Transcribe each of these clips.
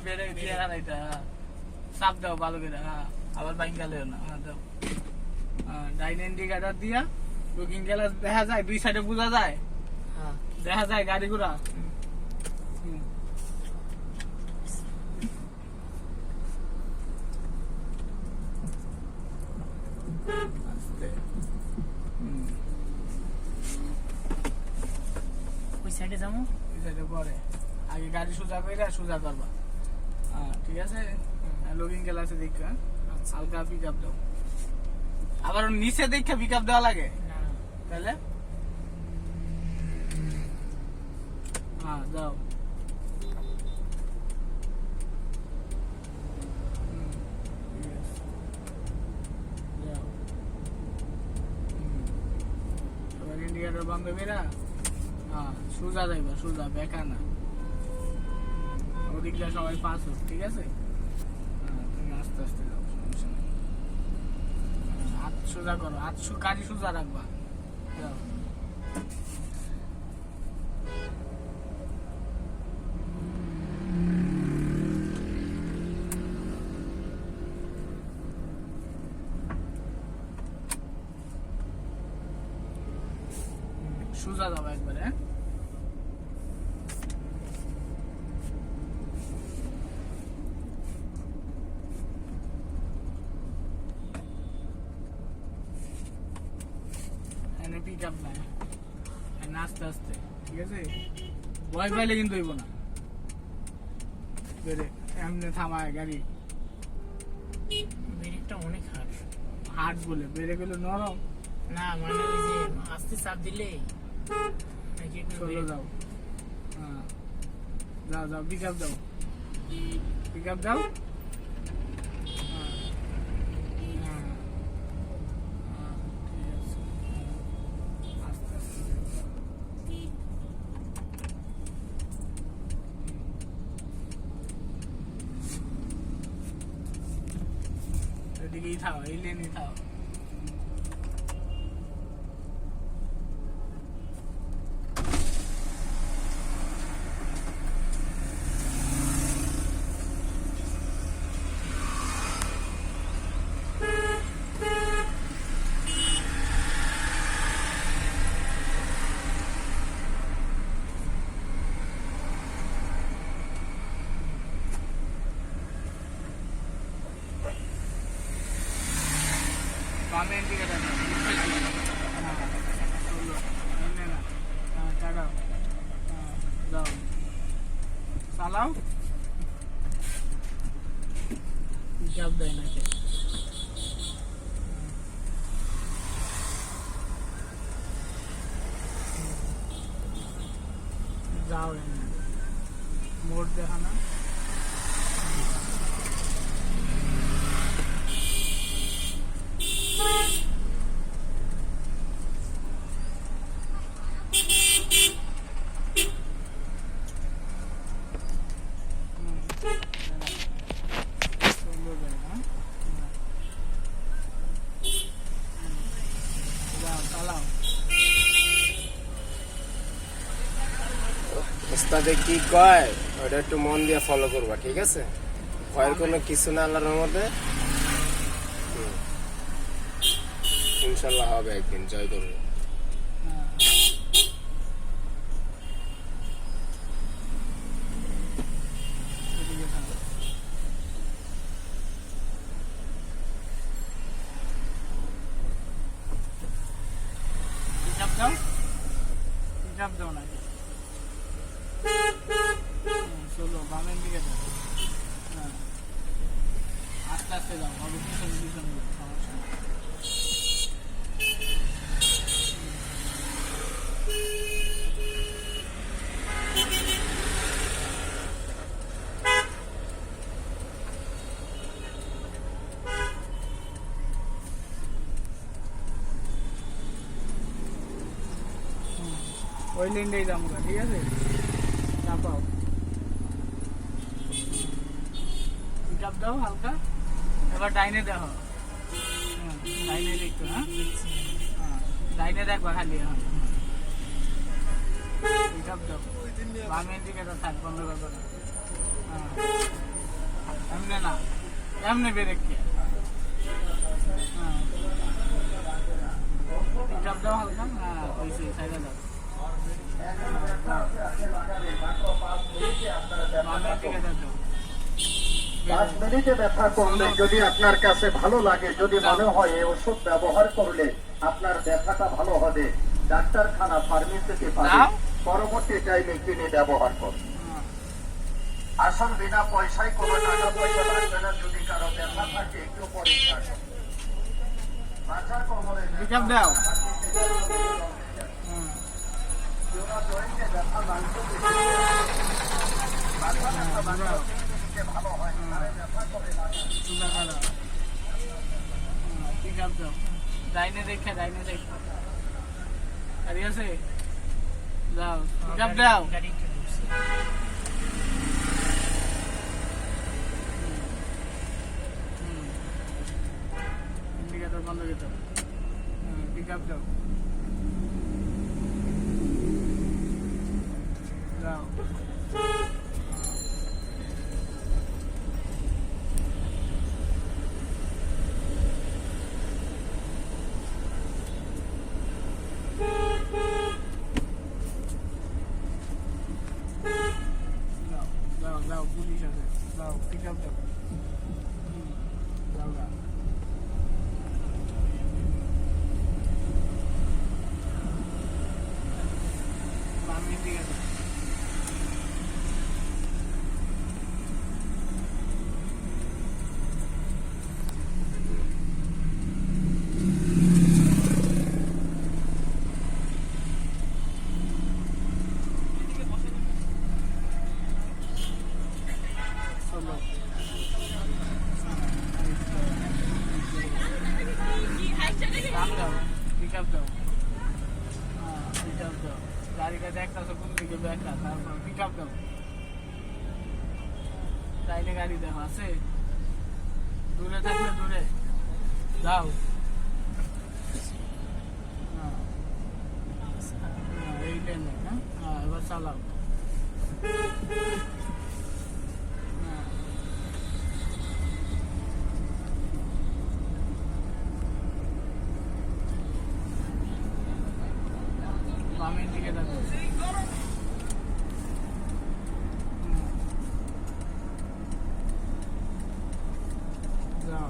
বেড়ে দিয়ে এটা চাপ দাও ভালো করে। হ্যাঁ আবার বাইক গেলেও না। হ্যাঁ দাও। ডাইনে ইন্ডিকেটর দিয়া লুকিং গ্লাস দেখা যায়, দুই সাইডে বোঝা যায়, দেখা যায় গাড়ি ঘোড়া। ওই সাইডে যাবো, ওই সাইডে পরে আগে গাড়ি সোজা করে সোজা করবা। হ্যাঁ ঠিক আছে। লুকিং গ্লাসে দেখা হালকা পিক আপ দাও। আবার নিচে দেখে পিক আপ দেওয়া লাগে তাহলে। হ্যাঁ যাও। ইন্ডিকেটর বন্ধ কইরা সোজা যাইবা, সোজা বেকা না। ওদিকটা সবাই পাস হোক, ঠিক আছে। তুমি আস্তে আস্তে যাও, সমস্যা নেই। হাত সোজা করো, হাত গাড়ি সোজা রাখবা। যাও। সোজা যাবা একবারে। হ্যাঁ পিক আপ নাই, আস্তে আস্তে, ঠিক আছে। ভয় পাইলে কিন্তু হইব না। বেড়ে এমনি থামায় গাড়ি। ব্রেকটা অনেক হার্ড। হার্ড বলে বেড়ে গেলে নরম না, মানে ওই যে আস্তে চাপ দিলে চলো যাও। হ্যাঁ যাও যাও, পিক আপ দাও, পিক আপ দাও। এদিকেই থাও, এই লেনই থাও। বামে ইন্ডিকেটর দাও, চালাও। যাও চালাও। চাপ দেয় না যাও, মোড় দেখা না। ওস্তাদে কি কয় ওটা একটু মন দিয়ে ফলো করবা, ঠিক আছে। ভয়ের কোনো কিছু না আল্লাহর মধ্যে। ইনশাল্লাহ হবে, একদিন জয় করবো। দাও নাকি চলো বামের দিকে যাও। হ্যাঁ আস্তে আস্তে যাও, পিছন পিছন সমস্যা নেই। ওই লেনটাই যাবো, ঠিক আছে। চাপাও, চাপ দাও হালকা। এবার ডাইনে দেখো, ডাইনে দেখতো। হ্যাঁ ডাইনে দেখবা খালি। হ্যাঁ চাপ দাও, বামের দিকে তো থাক, বন্ধ করবো না। হ্যাঁ এমনি ব্রেক কি পিকআপ দাও হালকা, হ্যাঁ ওইসে সাইডে দাও। বামের দিকে দাও। 5 মিনিটে ব্যথা করলে যদি আপনার কাছে ভালো লাগে, যদি মনে হয় এই ওষুধ ব্যবহার করলে আপনার ব্যথাটা ভালো হবে, ডাক্তারখানা ফার্মেসিতে পাবেন, পরবর্তী টাইমে কিনে ব্যবহার করুন। আসল বিনা পয়সায় কোনো টাকা পয়সা লাগবে না। যদি কারো ব্যথা থাকে একটু পরীক্ষা করুন। মাথার কোমরে পিকআপ দাও। জোড়া জয়েন্টে ব্যথা লাগবে, মাথা ব্যথা লাগবে ভালো হয়, আরে ব্যথা করে লাগে। সুন্দর ভালো। পিকআপ দাও। ডাইনে দেখে গাড়ি আছে দাও, পিকআপ দাও। গাড়ি একটু ঢুকছে। ইন্ডিকেটর বন্ধ করে দাও। পিকআপ দাও। দাও। দাও পুলিশ আছে, দাও পিকআপ দাও। দাও দাও। বামের দিকে দাও। চলো। দাম দাও, পিকআপ দাও। পিকআপ দাও। গাড়িটা দেখতেছো কোন দিকে ব্যাগটা, তারপর পিকআপ দাও। তাইলে গাড়ি দেখো আছে, দূরে থাকলে দূরে দাও। এই লেনে, হ্যাঁ এবার চালাও। বামের দিকে দেখো। যাও।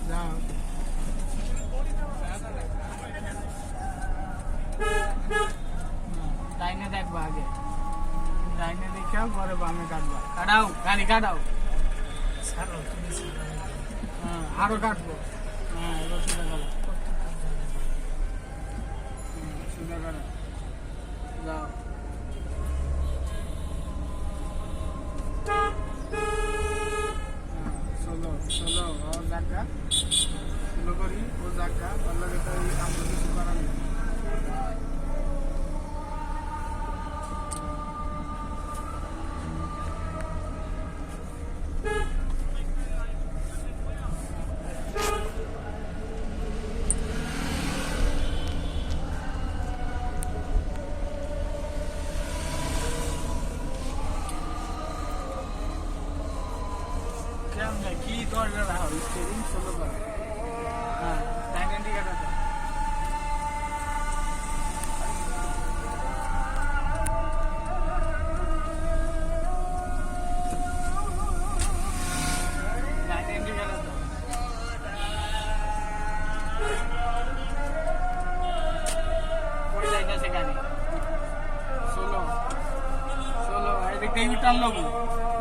যাও। ডাইনে দেখবা আগে, ডাইনে দেখেও পরে বামে কাটবা। কাটাও গাড়ি কাটাও। ছাড়ো, তুমি ছাড়ো। হ্যাঁ আরো কাটবো। হ্যাঁ এবার সোজা করো, সোজা করো। যাও। ষোলো ও জায়গা ষোলো করি, ও জায়গা বললো যেটা আমরা কিছু করার নেই। কেমন কি দরকার হয় স্টিয়ারিং ষোলো করে। হ্যাঁ ডাইন ইন্ডিকেটর দাও। ডাইন ইন্ডিকেটর দাও। কই যাইতেছে গাড়ি? ষোলো এদিক দিয়ে টান লোক।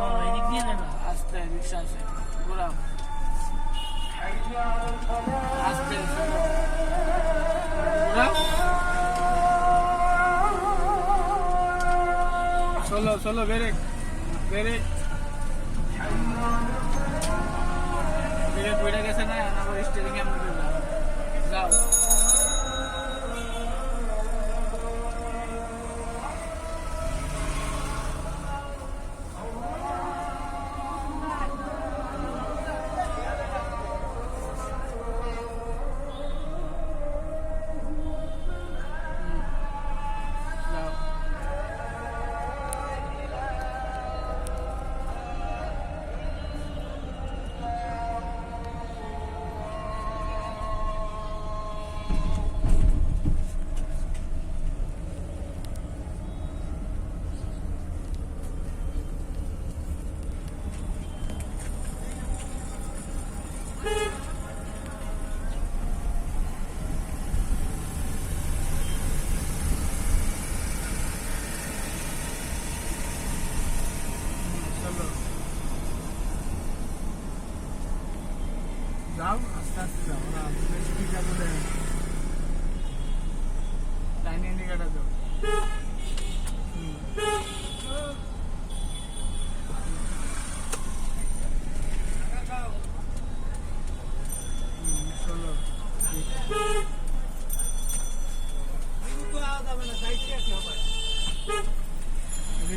ও, এদিক দিয়ে যাবে। আস্তে রিক্সা আছে, ঘোরাও আস্তে, ঘোরাও। ষোলো ব্রেক বইটা গেছে না, আবার স্টিয়ারিং এমন যাও।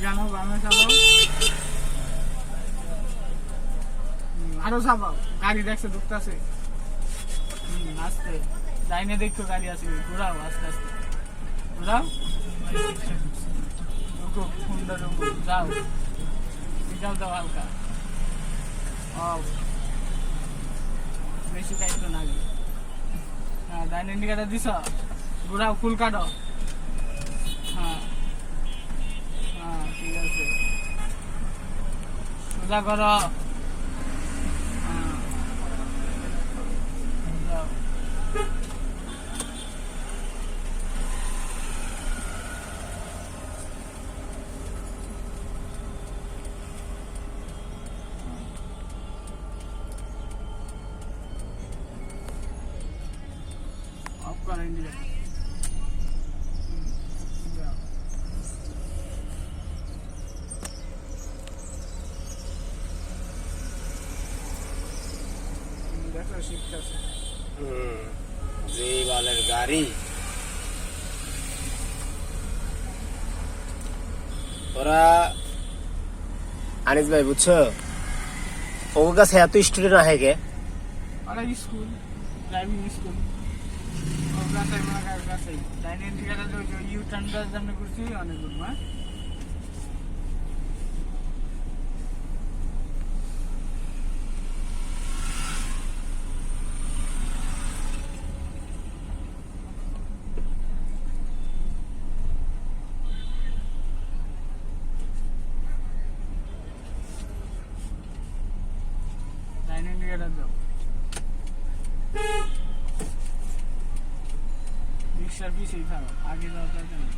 গানো বামে চালাও আরো চাপাও গাড়ি দেখছে ঢুকতেছে আস্তে ডাইনে দেখছো গাড়ি আছে ঘুরাও আস্তে আস্তে ঘুরাও রুকো সুন্দর রুকো যাও পিকআপ দাও হালকা বেশি টাইট না আগে হ্যাঁ ডাইনে ইন্ডিকেটার দিছ ঘুরাও ফুল কাটো হ্যাঁ হ্যাঁ ঠিক আছে সোজা করো হ্যাঁ যাও অফ করো ইন্ডিকেটার যাও দেখো শিখতেছে যে বালের গাড়ি ওরা আনিস ভাই বুঝছো ওর কাছে এত স্টুডেন্ট আহে কে ওরা স্কুল ড্রাইভিং স্কুল ওর কাছে আমার কাছে ডাইনে ইন্ডিকেটার ওই ইউ টার্নটা জন্য করছি অনেক দূর হ্যাঁ ডাইনে ইন্ডিকেটার দাও রিক্সার পিছেই থাকো আগে যাওয়ার দরকার নেই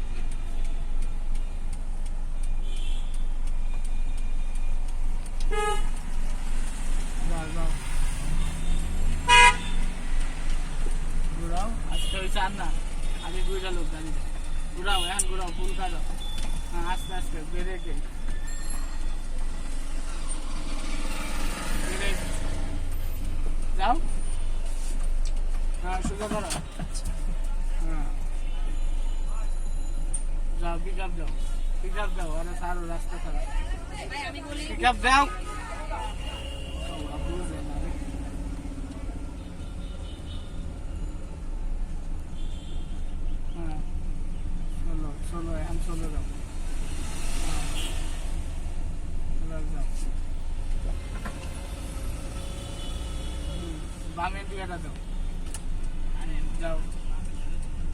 যাও যাও ঘুরাও আজকে হয়েছে আর না আগে দুইটা লোক গাড়িতে ঘুরাও এখন ঘুরাও ফুল কাটো হ্যাঁ আস্তে আস্তে ব্রেকে ব্রেক যাও হ্যাঁ সোজা করো হ্যাঁ যাও পিকআপ দাও ওরা সারো রাস্তা সারো পিকআপ দাও হ্যাঁ ষোলো এখন 16 দাও যাও বামের দিকেটা দাও আরে যাও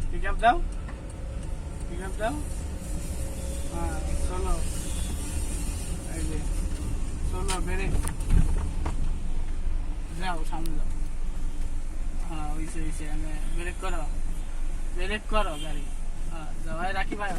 পিকআপ দাও হ্যাঁ 16 এই যে 16 বেরে যাও সামনে যাও হ্যাঁ ওইসে ব্রেক করো গাড়ি হ্যাঁ যাও রাখি ভাই